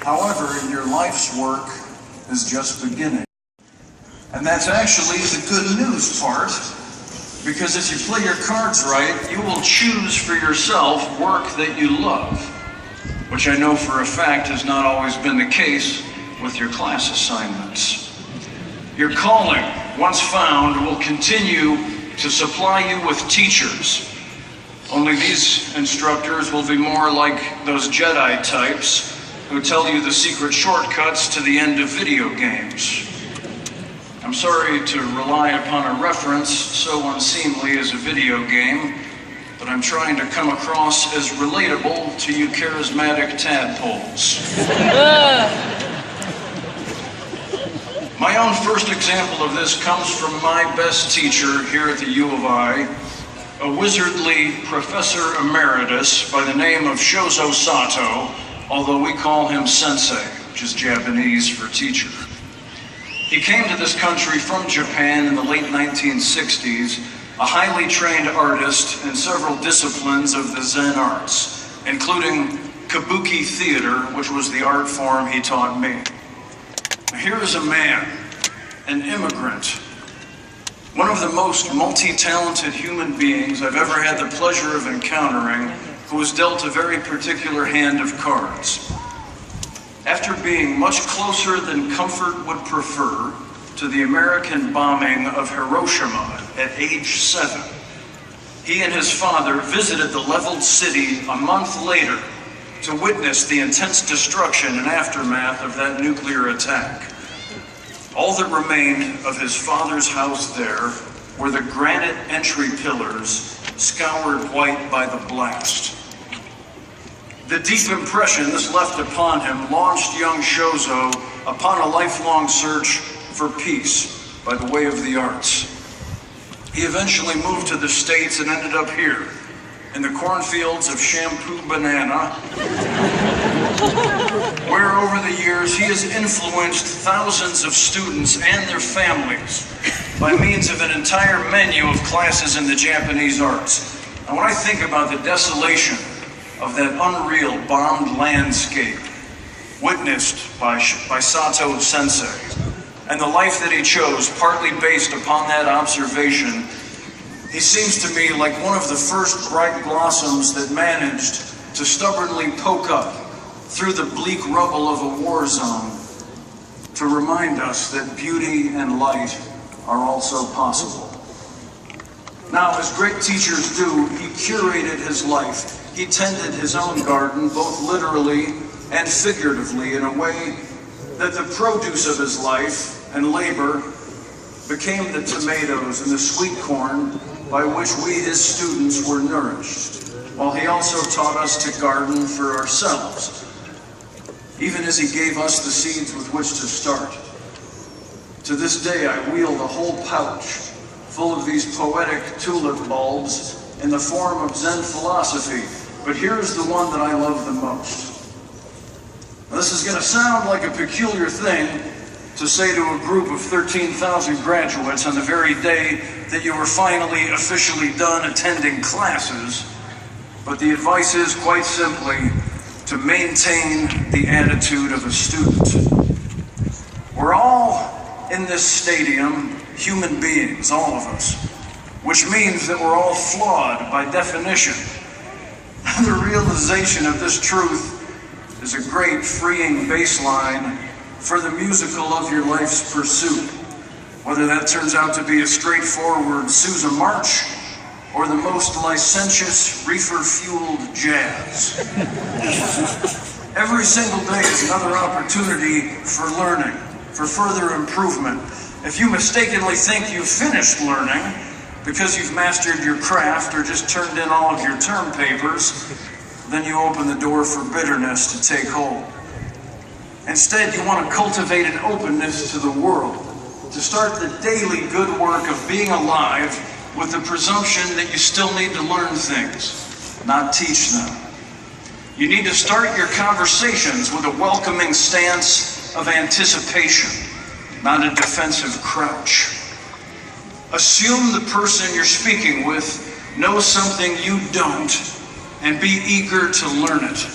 However, your life's work is just beginning. And that's actually the good news part, because if you play your cards right, you will choose for yourself work that you love, which I know for a fact has not always been the case with your class assignments. Your calling, once found, will continue to supply you with teachers. Only these instructors will be more like those Jedi types who tell you the secret shortcuts to the end of video games. I'm sorry to rely upon a reference so unseemly as a video game, but I'm trying to come across as relatable to you charismatic tadpoles. My own first example of this comes from my best teacher here at the U of I, a wizardly professor emeritus by the name of Shozo Sato, although we call him sensei, which is Japanese for teacher. He came to this country from Japan in the late 1960s, a highly trained artist in several disciplines of the Zen arts, including kabuki theater, which was the art form he taught me. Here is a man, an immigrant, one of the most multi-talented human beings I've ever had the pleasure of encountering, who was dealt a very particular hand of cards. After being much closer than comfort would prefer to the American bombing of Hiroshima at age 7, he and his father visited the leveled city a month later to witness the intense destruction and aftermath of that nuclear attack. All that remained of his father's house there were the granite entry pillars scoured white by the blast. The deep impression this left upon him launched young Shozo upon a lifelong search for peace by the way of the arts. He eventually moved to the States and ended up here, in the cornfields of Shampoo Banana, where over the years he has influenced thousands of students and their families by means of an entire menu of classes in the Japanese arts. And when I think about the desolation of that unreal bombed landscape witnessed by Sato Sensei, and the life that he chose partly based upon that observation, he seems to me like one of the first bright blossoms that managed to stubbornly poke up through the bleak rubble of a war zone to remind us that beauty and light are also possible. Now, as great teachers do, he curated his life. He tended his own garden, both literally and figuratively, in a way that the produce of his life and labor became the tomatoes and the sweet corn by which we, his students, were nourished, while he also taught us to garden for ourselves, even as he gave us the seeds with which to start. To this day, I wield a whole pouch full of these poetic tulip bulbs in the form of Zen philosophy, but here's the one that I love the most. Now, this is going to sound like a peculiar thing to say to a group of 13,000 graduates on the very day that you were finally officially done attending classes, but the advice is quite simply to maintain the attitude of a student. We're all in this stadium human beings, all of us, which means that we're all flawed by definition. The realization of this truth is a great freeing baseline for the musical of your life's pursuit, whether that turns out to be a straightforward Sousa march or the most licentious reefer-fueled jazz. Every single day is another opportunity for learning, for further improvement. If you mistakenly think you've finished learning because you've mastered your craft or just turned in all of your term papers, then you open the door for bitterness to take hold. Instead, you want to cultivate an openness to the world, to start the daily good work of being alive with the presumption that you still need to learn things, not teach them. You need to start your conversations with a welcoming stance of anticipation, not a defensive crouch. Assume the person you're speaking with knows something you don't, and be eager to learn it.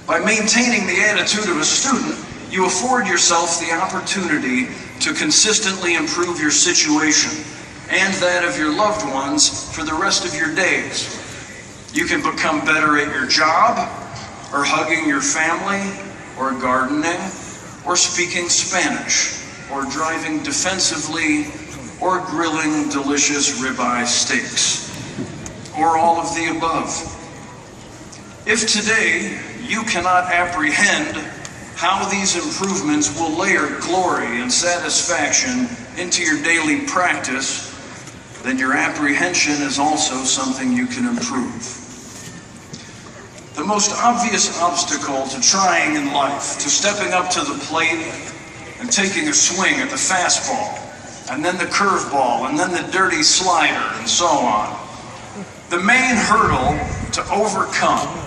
By maintaining the attitude of a student, you afford yourself the opportunity to consistently improve your situation and that of your loved ones for the rest of your days. You can become better at your job, or hugging your family, or gardening, or speaking Spanish, or driving defensively, or grilling delicious ribeye steaks, or all of the above. If today you cannot apprehend how these improvements will layer glory and satisfaction into your daily practice, then your apprehension is also something you can improve. The most obvious obstacle to trying in life, to stepping up to the plate and taking a swing at the fastball, and then the curveball, and then the dirty slider, and so on. The main hurdle to overcome,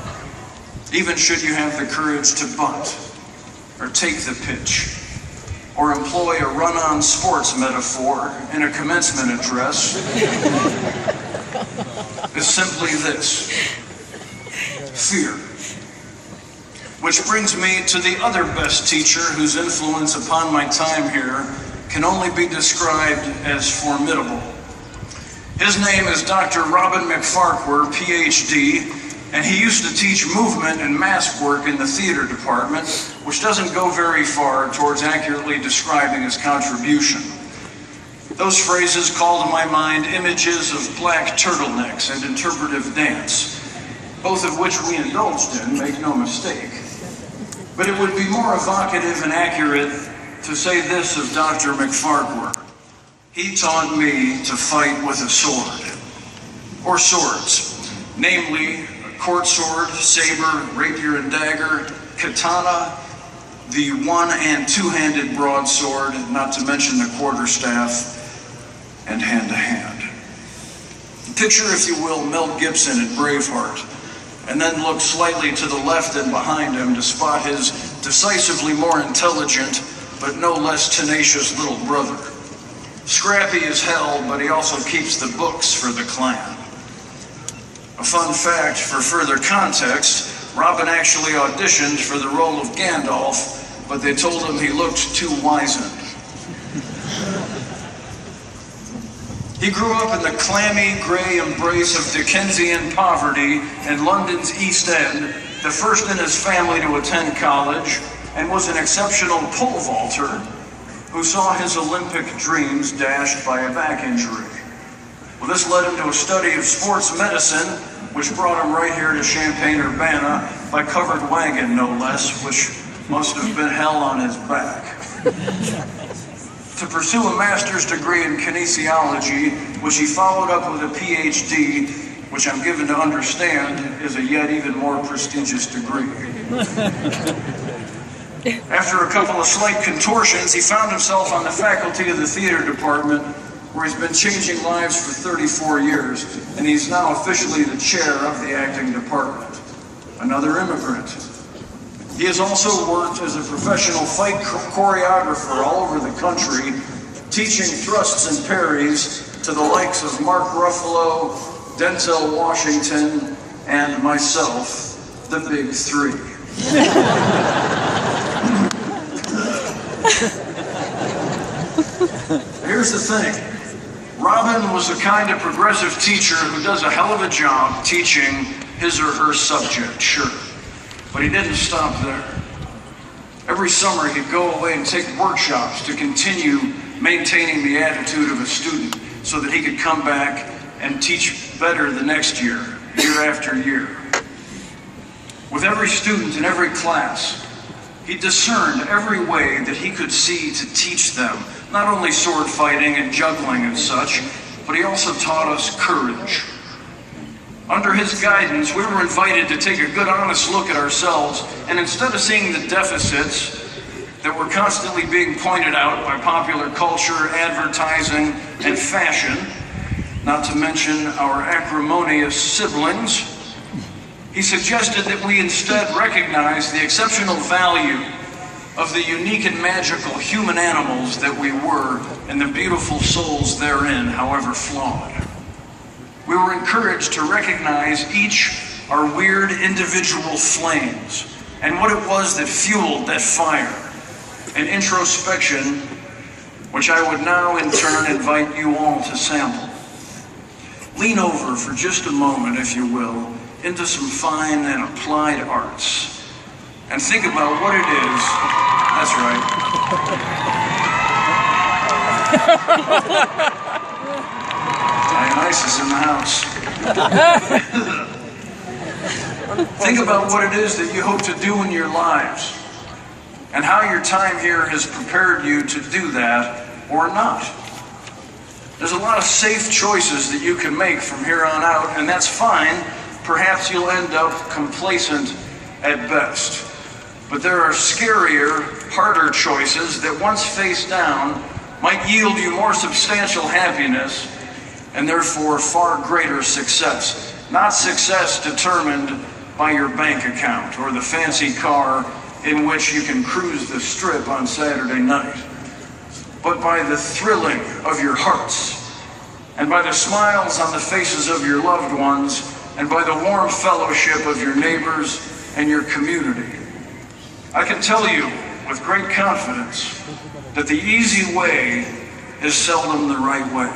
even should you have the courage to bunt, or take the pitch, or employ a run-on sports metaphor in a commencement address, is simply this: fear. Which brings me to the other best teacher whose influence upon my time here can only be described as formidable. His name is Dr. Robin McFarquhar, PhD, and he used to teach movement and mask work in the theater department, which doesn't go very far towards accurately describing his contribution. Those phrases call to my mind images of black turtlenecks and interpretive dance, both of which we indulged in, make no mistake. But it would be more evocative and accurate to say this of Dr. McFarquhar: he taught me to fight with a sword, or swords, namely a court sword, saber, rapier and dagger, katana, the one- and two-handed broadsword, not to mention the quarterstaff, and hand-to-hand. Picture, if you will, Mel Gibson at Braveheart, and then look slightly to the left and behind him to spot his decisively more intelligent, but no less tenacious little brother. Scrappy as hell, but he also keeps the books for the clan. A fun fact for further context, Robin actually auditioned for the role of Gandalf, but they told him he looked too wizened. He grew up in the clammy gray embrace of Dickensian poverty in London's East End, the first in his family to attend college, and was an exceptional pole vaulter who saw his Olympic dreams dashed by a back injury. Well, this led him to a study of sports medicine, which brought him right here to Champaign, Urbana, by covered wagon, no less, which must have been hell on his back. To pursue a master's degree in kinesiology, which he followed up with a PhD, which I'm given to understand is a yet even more prestigious degree. After a couple of slight contortions, he found himself on the faculty of the theater department, where he's been changing lives for 34 years, and he's now officially the chair of the acting department. Another immigrant. He has also worked as a professional fight choreographer all over the country, teaching thrusts and parries to the likes of Mark Ruffalo, Denzel Washington, and myself, the Big Three. Here's the thing. Robin was the kind of progressive teacher who does a hell of a job teaching his or her subject, sure. But he didn't stop there. Every summer he'd go away and take workshops to continue maintaining the attitude of a student so that he could come back and teach better the next year, year after year. With every student in every class, he discerned every way that he could see to teach them, not only sword fighting and juggling and such, but he also taught us courage. Under his guidance, we were invited to take a good, honest look at ourselves, and instead of seeing the deficits that were constantly being pointed out by popular culture, advertising, and fashion, not to mention our acrimonious siblings, he suggested that we instead recognize the exceptional value of the unique and magical human animals that we were and the beautiful souls therein, however flawed. We were encouraged to recognize each our weird individual flames and what it was that fueled that fire. An introspection which I would now in turn invite you all to sample. Lean over for just a moment, if you will, into some fine and applied arts, and think about what it is. That's right. Dionysus in the house. Think about what it is that you hope to do in your lives, and how your time here has prepared you to do that or not. There's a lot of safe choices that you can make from here on out, and that's fine. Perhaps you'll end up complacent at best. But there are scarier, harder choices that once faced down might yield you more substantial happiness and therefore far greater success. Not success determined by your bank account or the fancy car in which you can cruise the strip on Saturday night, but by the thrilling of your hearts, and by the smiles on the faces of your loved ones, and by the warm fellowship of your neighbors and your community. I can tell you with great confidence that the easy way is seldom the right way.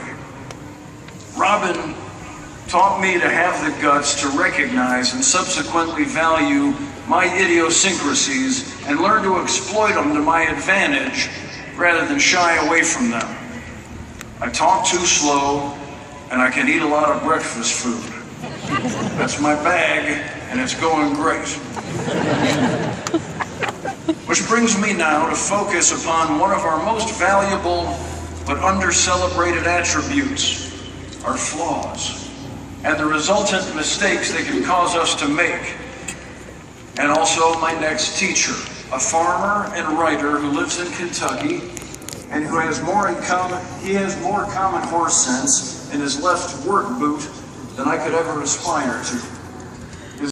Robin taught me to have the guts to recognize and subsequently value my idiosyncrasies and learn to exploit them to my advantage rather than shy away from them. I talk too slow, and I can eat a lot of breakfast food. That's my bag, and it's going great. Which brings me now to focus upon one of our most valuable but under-celebrated attributes, our flaws, and the resultant mistakes they can cause us to make. And also my next teacher, a farmer and writer who lives in Kentucky and who has more common horse sense in his left work boot than I could ever aspire to.